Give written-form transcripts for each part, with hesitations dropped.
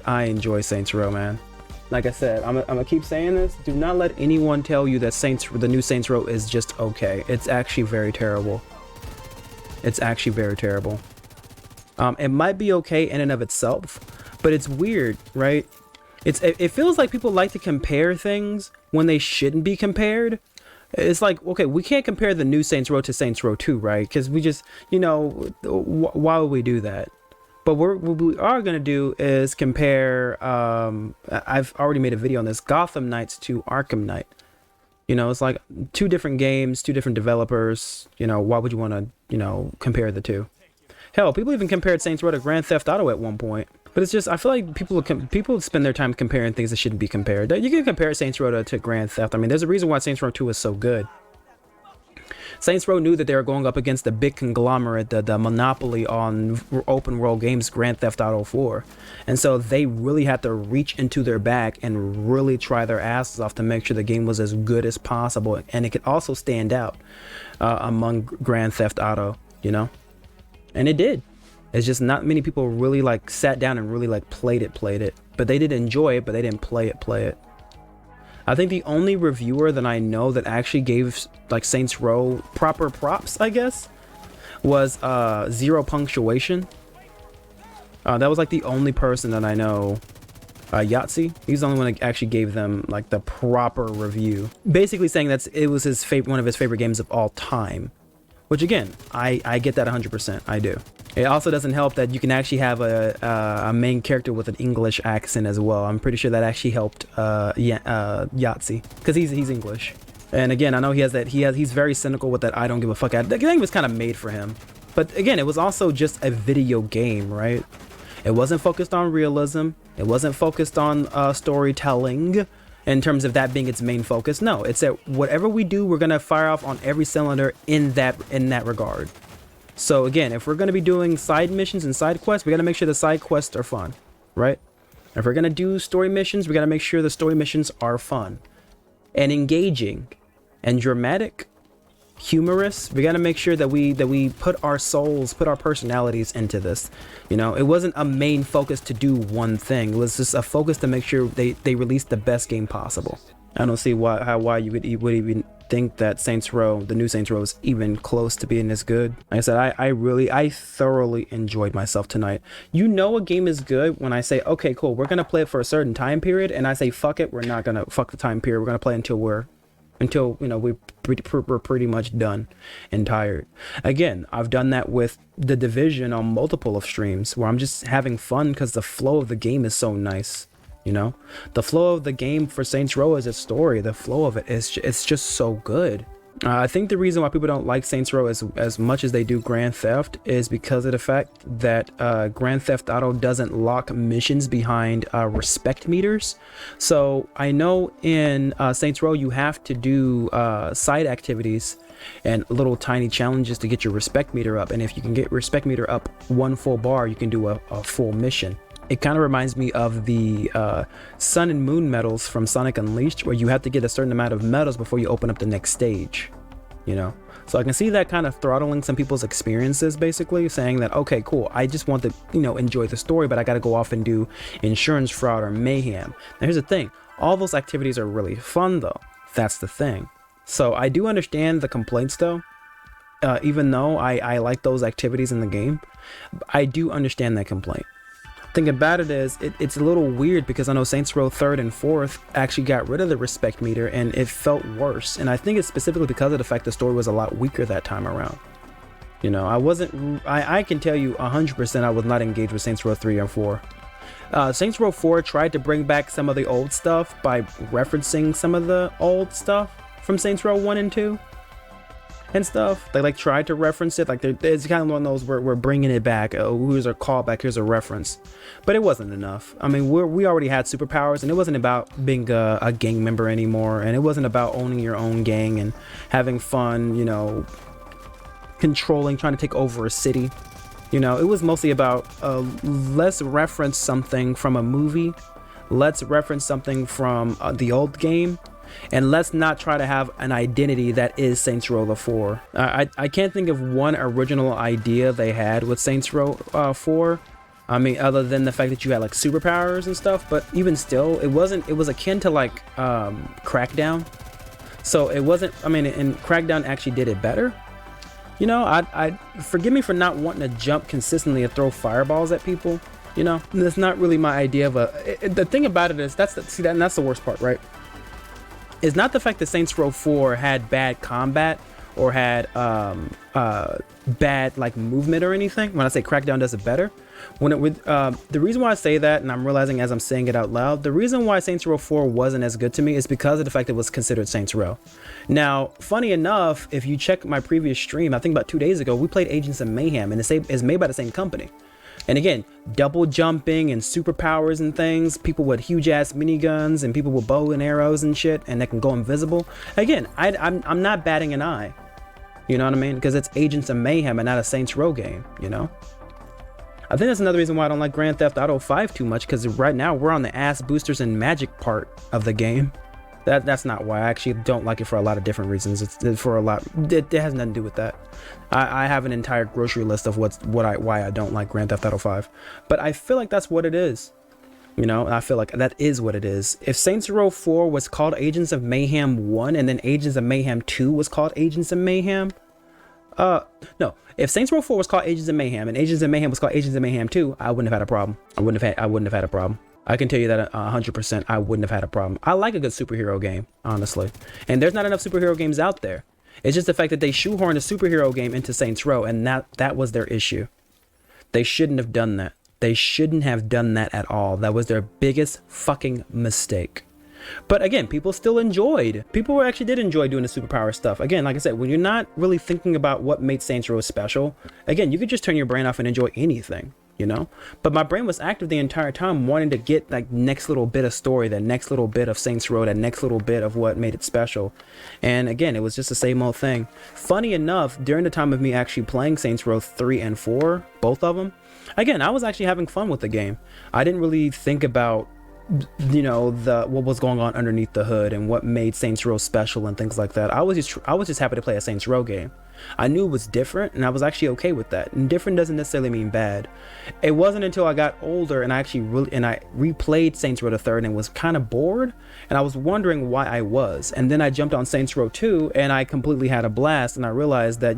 I enjoy Saints Row, man. Like I said, I'm gonna keep saying this. Do not let anyone tell you that the new Saints Row is just okay. It's actually very terrible. It's actually very terrible. It might be okay in and of itself, but it's weird, right? It feels like people like to compare things when they shouldn't be compared. It's like, okay, we can't compare the new Saints Row to Saints Row 2, right? Because we just, you know, why would we do that? But what we are going to do is compare, I've already made a video on this, Gotham Knights to Arkham Knight. You know, it's like 2 different games, 2 different developers. You know, why would you want to, you know, compare the 2? Hell, people even compared Saints Row to Grand Theft Auto at one point. But it's just, I feel like people spend their time comparing things that shouldn't be compared. You can compare Saints Row to Grand Theft. I mean, there's a reason why Saints Row 2 is so good. Saints Row knew that they were going up against the big conglomerate, the monopoly on open world games, Grand Theft Auto 4. And so they really had to reach into their bag and really try their asses off to make sure the game was as good as possible. And it could also stand out among Grand Theft Auto, you know? And it did. It's just not many people really like sat down and really like played it. But they did enjoy it, but they didn't play it. I think the only reviewer that I know that actually gave like Saints Row proper props, I guess, was Zero Punctuation. That was like the only person that I know. Yahtzee, he's the only one that actually gave them like the proper review, basically saying that it was one of his favorite games of all time. Which again, I get that 100%. I do. It also doesn't help that you can actually have a main character with an English accent as well. I'm pretty sure that actually helped Yahtzee, because he's English. And again, I know he's very cynical with that I don't give a fuck. The game was kind of made for him. But again, it was also just a video game, right? It wasn't focused on realism. It wasn't focused on storytelling in terms of that being its main focus. No, it's that whatever we do, we're gonna fire off on every cylinder in that regard. So again, if we're gonna be doing side missions and side quests, we gotta make sure the side quests are fun, right? If we're gonna do story missions, we gotta make sure the story missions are fun and engaging and dramatic, humorous. We gotta make sure that we put our souls, put our personalities into this. You know, it wasn't a main focus to do one thing. It was just a focus to make sure they released the best game possible. I don't see why you would even think that Saints Row, the new Saints Row, is even close to being this good. Like I said, I thoroughly enjoyed myself tonight. You know a game is good when I say, okay, cool, we're gonna play it for a certain time period, and I say, fuck it, we're not gonna fuck the time period. We're gonna play until you know we're pretty much done and tired. Again, I've done that with The Division on multiple of streams where I'm just having fun because the flow of the game is so nice. You know, the flow of the game for Saints Row is its story. The flow of it is it's just so good. I think the reason why people don't like Saints Row as much as they do Grand Theft is because of the fact that Grand Theft Auto doesn't lock missions behind respect meters. So I know in Saints Row you have to do side activities and little tiny challenges to get your respect meter up. And if you can get respect meter up 1 full bar, you can do a full mission. It kind of reminds me of the Sun and Moon medals from Sonic Unleashed, where you have to get a certain amount of medals before you open up the next stage, you know? So I can see that kind of throttling some people's experiences, basically saying that, okay, cool, I just want to, you know, enjoy the story, but I got to go off and do insurance fraud or mayhem. Now here's the thing, all those activities are really fun though. That's the thing. So I do understand the complaints though. Even though I like those activities in the game, I do understand that complaint. Thing about it is it's a little weird because I know Saints Row 3rd and 4th actually got rid of the respect meter and it felt worse, and I think it's specifically because of the fact the story was a lot weaker that time around. You know, I can tell you 100% I was not engaged with Saints Row 3 and 4. Saints Row 4 tried to bring back some of the old stuff by referencing some of the old stuff from Saints Row 1 and 2 and stuff. They like tried to reference it, like it's kind of one of those we're bringing it back. Oh, here's a callback, here's a reference, but it wasn't enough. I mean, we already had superpowers, and it wasn't about being a gang member anymore, and it wasn't about owning your own gang and having fun, you know, controlling, trying to take over a city. You know, it was mostly about let's reference something from a movie, let's reference something from the old game, and let's not try to have an identity that is Saints Row 4. I can't think of one original idea they had with Saints Row 4 I mean, other than the fact that you had like superpowers and stuff, but even still, it was akin to like Crackdown. So it wasn't, I mean, and Crackdown actually did it better. You know, I forgive me for not wanting to jump consistently and throw fireballs at people. You know, that's not really my idea of the thing about it is that's the worst part, right? It's not the fact that Saints Row 4 had bad combat or had bad like movement or anything. When I say Crackdown does it better, the reason why I say that, and I'm realizing as I'm saying it out loud, the reason why Saints Row 4 wasn't as good to me is because of the fact that it was considered Saints Row. Now, funny enough, if you check my previous stream, I think about 2 days ago, we played Agents of Mayhem, and it's made by the same company. And again, double jumping and superpowers and things, people with huge ass miniguns and people with bow and arrows and shit, and that can go invisible. Again, I'm not batting an eye. You know what I mean? Because it's Agents of Mayhem and not a Saints Row game, you know? I think that's another reason why I don't like Grand Theft Auto 5 too much, because right now we're on the ass boosters and magic part of the game. That's not why. I actually don't like it for a lot of different reasons. It has nothing to do with that. I have an entire grocery list of why I don't like Grand Theft Auto 5. But I feel like that's what it is. You know, I feel like that is what it is. If Saints Row 4 was called Agents of Mayhem 1 and then Agents of Mayhem 2 was called Agents of Mayhem, no. If Saints Row 4 was called Agents of Mayhem and Agents of Mayhem was called Agents of Mayhem 2, I wouldn't have had a problem. I wouldn't have had a problem. I can tell you that 100%, I wouldn't have had a problem. I like a good superhero game, honestly. And there's not enough superhero games out there. It's just the fact that they shoehorned a superhero game into Saints Row, and that was their issue. They shouldn't have done that. They shouldn't have done that at all. That was their biggest fucking mistake. But again, people actually did enjoy doing the superpower stuff. Again, like I said, when you're not really thinking about what made Saints Row special, again, you could just turn your brain off and enjoy anything, you know? But my brain was active the entire time, wanting to get that next little bit of story, that next little bit of Saints Row, that next little bit of what made it special. And again, it was just the same old thing. Funny enough, during the time of me actually playing Saints Row 3 and 4, both of them, again, I was actually having fun with the game. I didn't really think about, you know, what was going on underneath the hood and what made Saints Row special and things like that. I was just happy to play a Saints Row game. I knew it was different, and I was actually okay with that. And different doesn't necessarily mean bad. It wasn't until I got older and I replayed Saints Row the Third and was kind of bored, and I was wondering why I was. And then I jumped on Saints Row 2 and I completely had a blast, and I realized that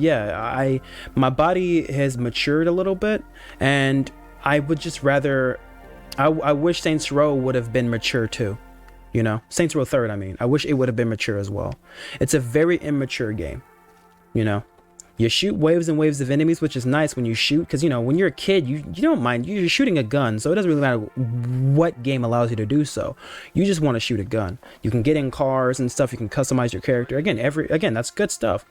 my body has matured a little bit, and I would just rather. I wish Saints Row would have been mature too, you know? Saints Row 3rd, I mean. I wish it would have been mature as well. It's a very immature game, you know? You shoot waves and waves of enemies, which is nice when you shoot, because, you know, when you're a kid, you don't mind. You're shooting a gun, so it doesn't really matter what game allows you to do so. You just want to shoot a gun. You can get in cars and stuff. You can customize your character. Again, that's good stuff.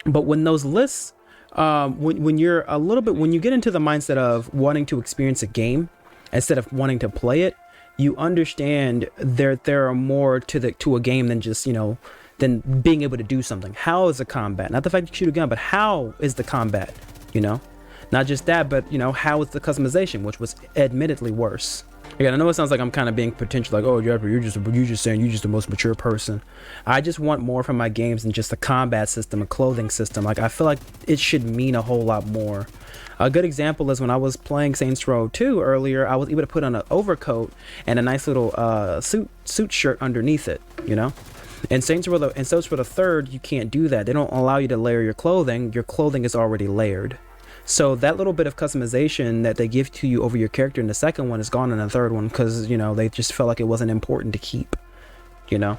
But when those lists, when you get into the mindset of wanting to experience a game, instead of wanting to play it, you understand there are more to a game than just, you know, than being able to do something. How is the combat? Not the fact you shoot a gun, but how is the combat? You know, not just that, but, you know, how is the customization, which was admittedly worse. Again, I know it sounds like I'm kind of being potential, like, oh, you're just saying you're just the most mature person. I just want more from my games than just a combat system, a clothing system. Like, I feel like it should mean a whole lot more. A good example is when I was playing Saints Row 2 earlier, I was able to put on an overcoat and a nice little suit shirt underneath it, you know? In Saints Row the 3rd, you can't do that. They don't allow you to layer your clothing. Your clothing is already layered. So that little bit of customization that they give to you over your character in the second one is gone in the third one, because, you know, they just felt like it wasn't important to keep, you know?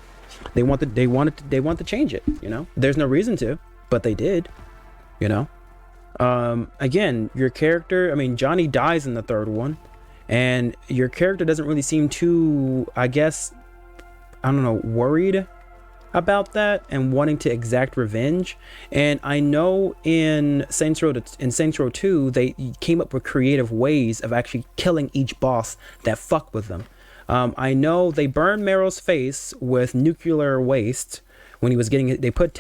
They want to change it, you know? There's no reason to, but they did, you know? Again, your character, I mean, Johnny dies in the third one, and your character doesn't really seem too, I guess, I don't know, worried about that and wanting to exact revenge. And I know in Saints Row 2, they came up with creative ways of actually killing each boss that fucked with them. I know they burned Meryl's face with nuclear waste when he was getting it. They put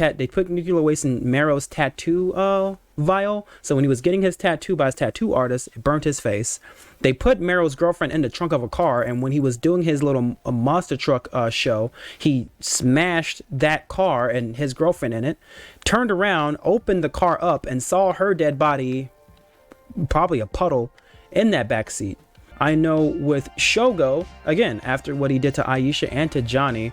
nuclear waste in Meryl's tattoo vial, so when he was getting his tattoo by his tattoo artist, it burnt his face. They put Meryl's girlfriend in the trunk of a car, and when he was doing his little monster truck show, he smashed that car and his girlfriend in it, turned around, opened the car up, and saw her dead body, probably a puddle, in that backseat. I know with Shogo, again, after what he did to Aisha and to Johnny,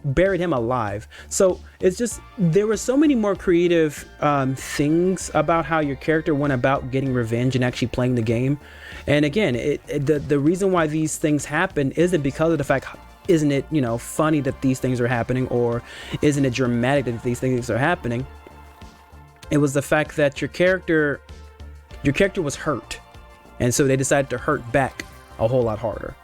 buried him alive. So it's just, there were so many more creative things about how your character went about getting revenge and actually playing the game. And again, the reason why these things happen isn't because of the fact, isn't it, you know, funny that these things are happening, or isn't it dramatic that these things are happening? It was the fact that your character was hurt, and so they decided to hurt back a whole lot harder.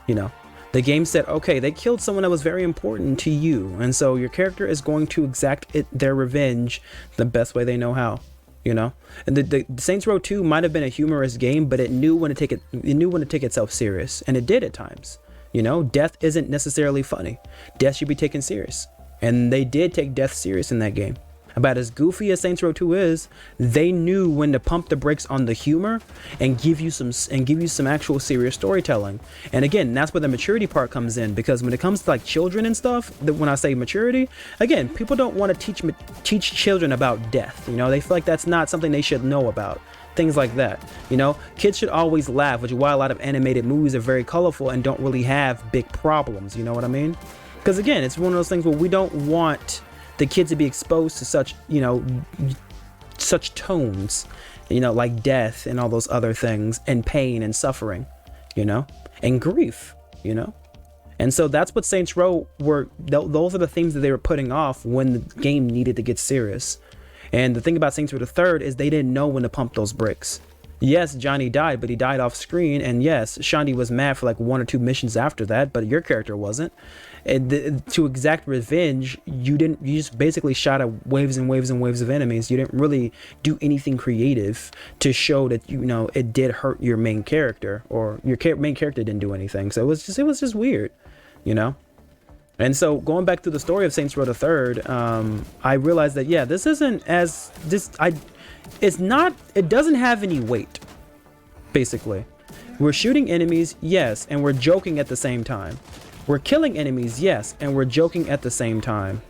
You know, the game said, okay, they killed someone that was very important to you, and so your character is going to exact their revenge the best way they know how. You know, and the Saints Row 2 might have been a humorous game, but it knew when to take itself serious, and it did at times. You know, death isn't necessarily funny. Death should be taken serious, and they did take death serious in that game. About as goofy as Saints Row 2 is, they knew when to pump the brakes on the humor and give you some actual serious storytelling. And again, that's where the maturity part comes in, because when it comes to like children and stuff, when I say maturity, again, people don't want to teach children about death. You know, they feel like that's not something they should know about. Things like that. You know, kids should always laugh, which is why a lot of animated movies are very colorful and don't really have big problems. You know what I mean? Because again, it's one of those things where we don't want the kids to be exposed to such, you know, such tones, you know, like death and all those other things, and pain and suffering, you know, and grief, you know. And so that's what Saints Row were. Those are the things that they were putting off when the game needed to get serious. And the thing about Saints Row the Third is they didn't know when to pump those brakes. Yes, Johnny died, but he died off screen. And yes, Shandy was mad for like 1 or 2 missions after that, but your character wasn't. And to exact revenge, you just basically shot at waves and waves and waves of enemies. You didn't really do anything creative to show that, you know, it did hurt your main character, or your main character didn't do anything. So it was just weird, you know. And so going back to the story of Saints Row the Third, I realized that, yeah, this isn't as it doesn't have any weight. Basically, we're shooting enemies, yes, and we're joking at the same time. We're killing enemies, yes, and we're joking at the same time.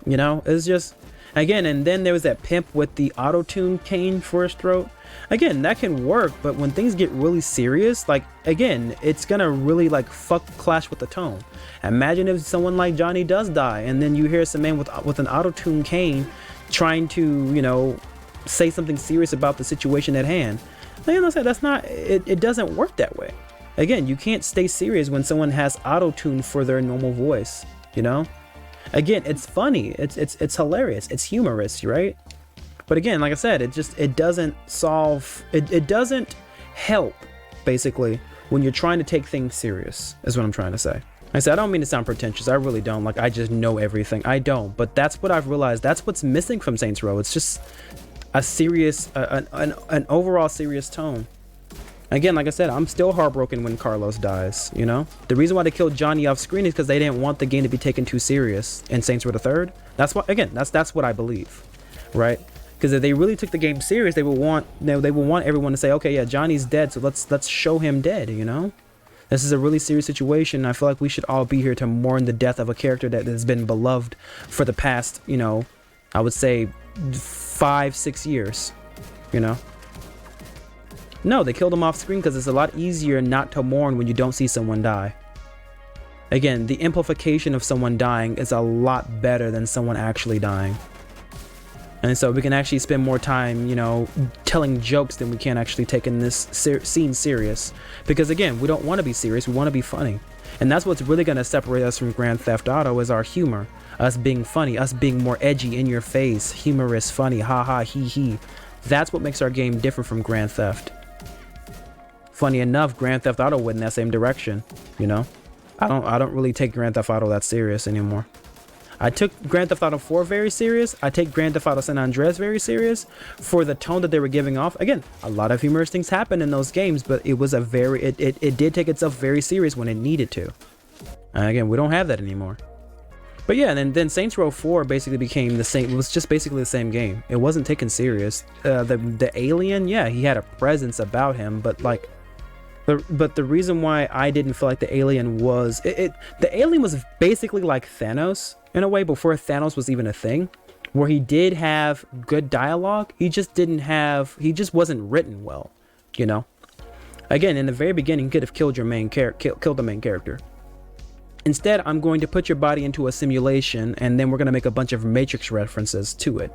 You know, it's just, again, and then there was that pimp with the auto-tune cane for his throat. Again, that can work, but when things get really serious, like, again, it's gonna really like clash with the tone. Imagine if someone like Johnny does die, and then you hear some man with an auto-tune cane trying to, you know, say something serious about the situation at hand. Like I said, that's not, it doesn't work that way. Again, you can't stay serious when someone has auto-tune for their normal voice, you know? Again, it's funny, it's hilarious, it's humorous, right? But again, like I said, it doesn't solve, it doesn't help, basically, when you're trying to take things serious, is what I'm trying to say. I said, I don't mean to sound pretentious, I really don't, like I just know everything, I don't, but that's what I've realized, that's what's missing from Saints Row. It's just a serious, an overall serious tone. Again, like I said, I'm still heartbroken when Carlos dies, you know? The reason why they killed Johnny off screen is because they didn't want the game to be taken too serious in Saints Row the Third. That's what, again, that's what I believe, right? Because if they really took the game serious, they would want, you know, they would want everyone to say, okay, yeah, Johnny's dead, so let's show him dead, you know? This is a really serious situation. I feel like we should all be here to mourn the death of a character that has been beloved for the past, you know, I would say 5-6 years, you know? No, they killed him off screen because it's a lot easier not to mourn when you don't see someone die. Again, the amplification of someone dying is a lot better than someone actually dying. And so we can actually spend more time, you know, telling jokes than we can actually taking this scene serious. Because again, we don't want to be serious, we want to be funny. And that's what's really going to separate us from Grand Theft Auto, is our humor. Us being funny, us being more edgy, in your face, humorous, funny, ha ha, he he. That's what makes our game different from Grand Theft. Funny enough, Grand Theft Auto went in that same direction, you know? I don't really take Grand Theft Auto that serious anymore. I took Grand Theft Auto 4 very serious. I take Grand Theft Auto San Andreas very serious for the tone that they were giving off. Again, a lot of humorous things happen in those games, but it was a very, it did take itself very serious when it needed to. And again, we don't have that anymore. But yeah, and then Saints Row 4 basically became the same. It was just basically the same game. It wasn't taken serious. The alien, yeah, he had a presence about him, but like, but the reason why I didn't feel like the alien was, the alien was basically like Thanos in a way before Thanos was even a thing, where he did have good dialogue. He just wasn't written well, you know. Again, in the very beginning, he could have killed your killed the main character. Instead, I'm going to put your body into a simulation, and then we're going to make a bunch of Matrix references to it.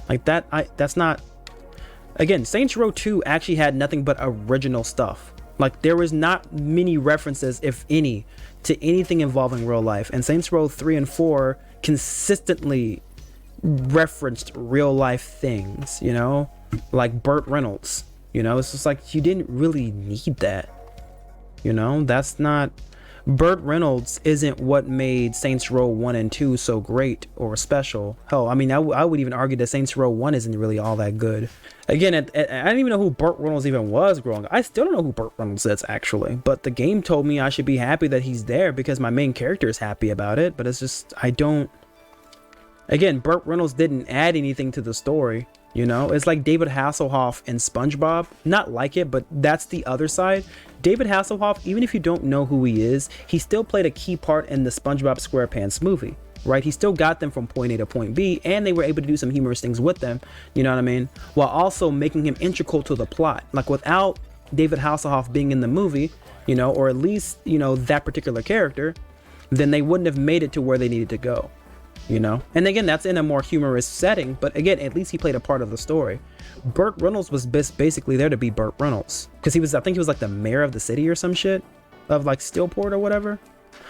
Like that, that's not... Again, Saints Row 2 actually had nothing but original stuff. Like, there was not many references, if any, to anything involving real life. And Saints Row 3 and 4 consistently referenced real life things, you know? Like Burt Reynolds, you know? It's just like, you didn't really need that. You know? That's not... Burt Reynolds isn't what made Saints Row 1 and 2 so great or special. Hell, I mean, I would even argue that Saints Row 1 isn't really all that good. Again, I didn't even know who Burt Reynolds even was growing up. I still don't know who Burt Reynolds is, actually. But the game told me I should be happy that he's there because my main character is happy about it. But it's just, I don't... Again, Burt Reynolds didn't add anything to the story. You know, it's like David Hasselhoff in SpongeBob. Not like it, but that's the other side. David Hasselhoff, even if you don't know who he is, he still played a key part in the SpongeBob SquarePants movie, right? He still got them from point A to point B, and they were able to do some humorous things with them, you know what I mean? While also making him integral to the plot. Like, without David Hasselhoff being in the movie, you know, or at least, you know, that particular character, then they wouldn't have made it to where they needed to go. You know, and again, that's in a more humorous setting, but again, at least he played a part of the story. Burt Reynolds was basically there to be Burt Reynolds because I think he was like the mayor of the city or some shit of like Steelport or whatever.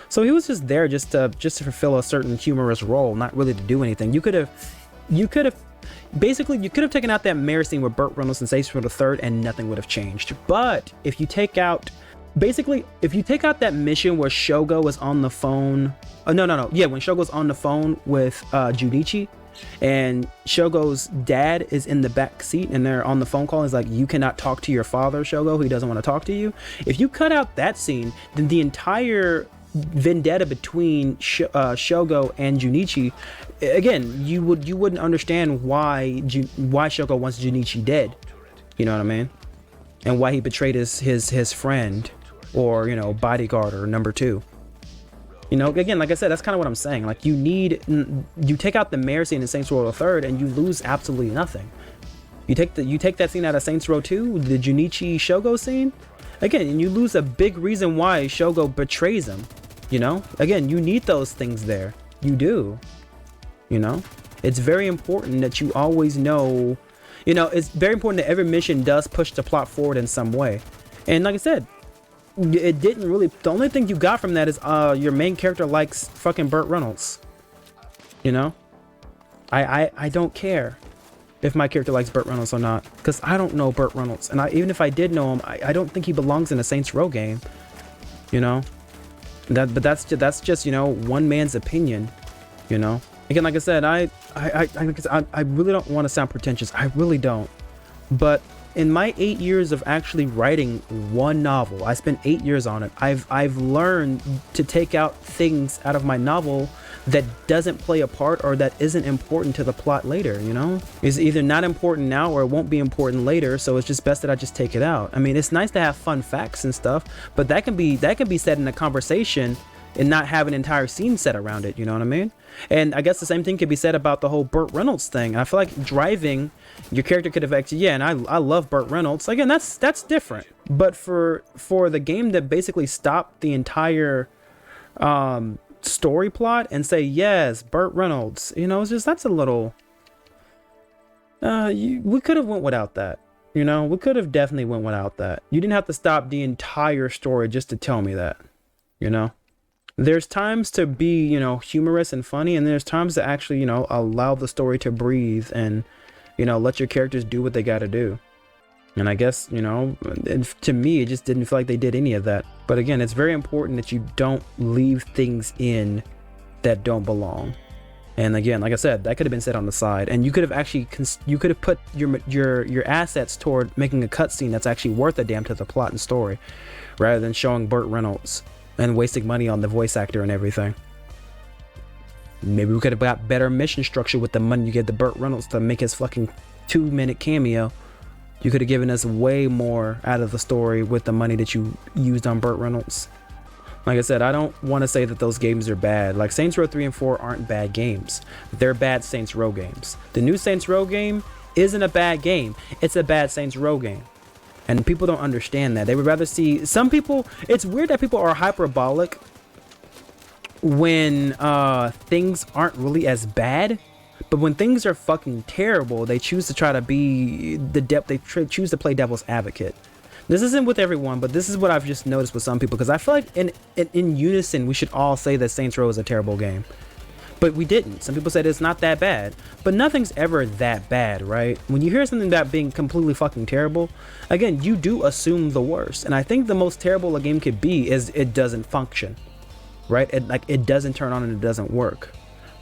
So he was just there just to fulfill a certain humorous role, not really to do anything. You could have taken out that mayor scene with Burt Reynolds and Saints Row the Third and nothing would have changed. But if you take out that mission where Shogo is on the phone, when Shogo's on the phone with Junichi, and Shogo's dad is in the back seat and they're on the phone call, he's like, "You cannot talk to your father, Shogo. He doesn't want to talk to you." If you cut out that scene, then the entire vendetta between Shogo and Junichi, again, you wouldn't understand why Shogo wants Junichi dead. You know what I mean? And why he betrayed his friend, or, you know, bodyguard, or number two. You know, again, like I said, that's kind of what I'm saying. Like, you take out the mayor scene in Saints Row the Third and you lose absolutely nothing. You take that scene out of Saints Row 2, the Junichi Shogo scene, again, and you lose a big reason why Shogo betrays him. You know, again, you need those things there. You do. You know, it's very important that you always know. You know, it's very important that every mission does push the plot forward in some way. And like I said, it didn't really... The only thing you got from that is your main character likes fucking Burt Reynolds. You know? I don't care if my character likes Burt Reynolds or not, because I don't know Burt Reynolds. And even if I did know him, I don't think he belongs in a Saints Row game. You know? But that's just, you know, one man's opinion. You know? Again, like I said, I really don't want to sound pretentious. I really don't. But in my 8 years of actually writing one novel, I spent 8 years on it. I've learned to take out things out of my novel that doesn't play a part or that isn't important to the plot later, you know? It's either not important now or it won't be important later, so it's just best that I just take it out. I mean, it's nice to have fun facts and stuff, but that can be said in a conversation and not have an entire scene set around it, you know what I mean? And I guess the same thing could be said about the whole Burt Reynolds thing. I feel like driving, your character could have actually, yeah, and I love Burt Reynolds. Again, that's different. But for the game to basically stop the entire story plot and say, yes, Burt Reynolds, you know, it's just, that's a little... we could have went without that. You know, we could have definitely went without that. You didn't have to stop the entire story just to tell me that, you know? There's times to be, you know, humorous and funny, and there's times to actually, you know, allow the story to breathe and, you know, let your characters do what they got to do. And I guess, you know, to me, it just didn't feel like they did any of that. But again, it's very important that you don't leave things in that don't belong. And again, like I said, that could have been said on the side, and you could have actually put your assets toward making a cutscene that's actually worth a damn to the plot and story, rather than showing Burt Reynolds and wasting money on the voice actor and everything. Maybe we could have got better mission structure with the money you get to Burt Reynolds to make his fucking 2-minute cameo. You could have given us way more out of the story with the money that you used on Burt Reynolds. Like I said, I don't want to say that those games are bad. Like Saints Row 3 and 4 aren't bad games. They're bad Saints Row games. The new Saints Row game isn't a bad game. It's a bad Saints Row game. And people don't understand that. They would rather see some people. It's weird that people are hyperbolic when things aren't really as bad. But when things are fucking terrible, they choose to try to be they choose to play devil's advocate. This isn't with everyone, but this is what I've just noticed with some people, because I feel like in unison we should all say that Saints Row is a terrible game. But we didn't. Some people said it's not that bad, but nothing's ever that bad, right? When you hear something about being completely fucking terrible, again, you do assume the worst. And I think the most terrible a game could be is it doesn't function, right? It doesn't turn on and it doesn't work.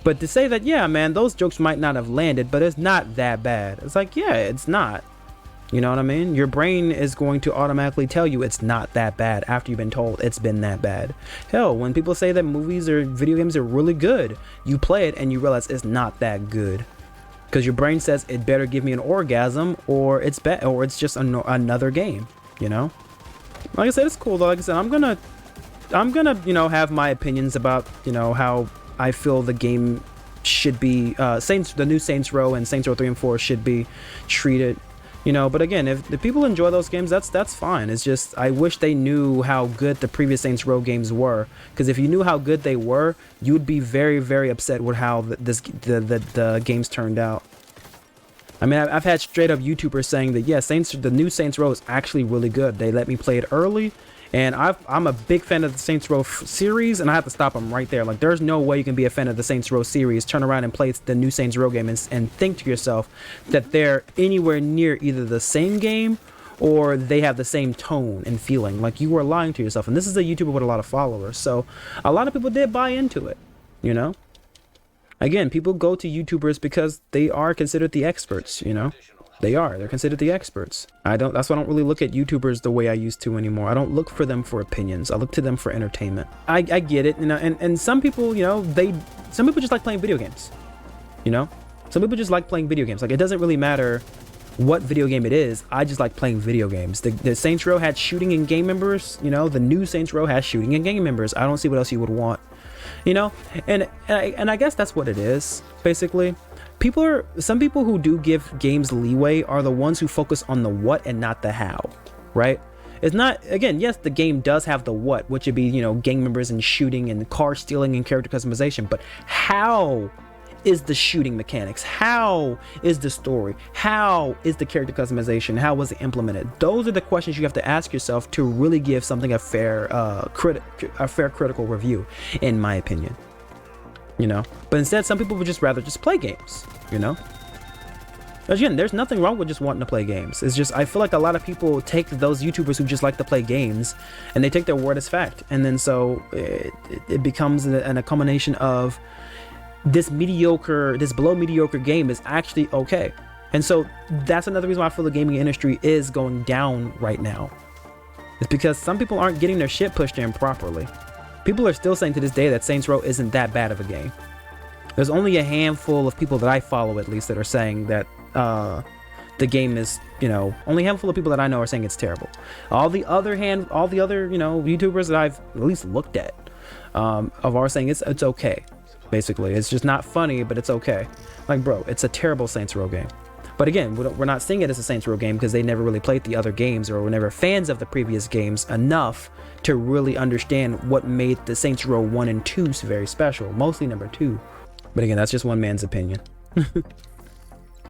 But to say that, yeah, man, those jokes might not have landed, but it's not that bad. It's like, yeah, it's not. You know what I mean? Your brain is going to automatically tell you it's not that bad after you've been told it's been that bad. Hell, when people say that movies or video games are really good, you play it and you realize it's not that good. Because your brain says it better give me an orgasm, or it's just another game, you know? Like I said, it's cool though. Like I said, I'm gonna, you know, have my opinions about, you know, how I feel the game should be, the new Saints Row and Saints Row 3 and 4 should be treated. You know, but again, if the people enjoy those games, that's fine. It's just, I wish they knew how good the previous Saints Row games were. Because if you knew how good they were, you would be very, very upset with how the games turned out. I mean, I've had straight up YouTubers saying that, yeah, the new Saints Row is actually really good. They let me play it early. And I'm a big fan of the Saints Row series, and I have to stop them right there. Like, there's no way you can be a fan of the Saints Row series, turn around and play the new Saints Row game and think to yourself that they're anywhere near either the same game or they have the same tone and feeling. Like, you are lying to yourself. And this is a YouTuber with a lot of followers, so a lot of people did buy into it, you know? Again, people go to YouTubers because they are considered the experts, you know? They're considered the experts. That's why I don't really look at YouTubers the way I used to anymore. I don't look for them for opinions. I look to them for entertainment. I get it, you know, and some people, you know, some people just like playing video games, you know? Some people just like playing video games. Like, it doesn't really matter what video game it is. I just like playing video games. The Saints Row had shooting and gang members, you know? The new Saints Row has shooting and gang members. I don't see what else you would want, you know? And I guess that's what it is, basically. Some people who do give games leeway are the ones who focus on the what and not the how, right? It's not, again, yes, the game does have the what, which would be, you know, gang members and shooting and car stealing and character customization, but how is the shooting mechanics? How is the story? How is the character customization? How was it implemented? Those are the questions you have to ask yourself to really give something a fair critical review, in my opinion. You know, but instead some people would just rather just play games, you know? Again, there's nothing wrong with just wanting to play games. It's just, I feel like a lot of people take those YouTubers who just like to play games and they take their word as fact, and then so it becomes a culmination of this below mediocre game is actually okay. And so that's another reason why I feel the gaming industry is going down right now. It's because some people aren't getting their shit pushed in properly. People are still saying to this day that Saints Row isn't that bad of a game. There's only a handful of people that I follow, at least, that are saying that the game is, you know, only a handful of people that I know are saying it's terrible. All the other, you know, YouTubers that I've at least looked at are saying it's okay. Basically, it's just not funny, but it's okay. Like, bro, it's a terrible Saints Row game. But again, we're not seeing it as a Saints Row game because they never really played the other games or were never fans of the previous games enough to really understand what made the Saints Row 1 and 2 very special, mostly number 2. But again, that's just one man's opinion.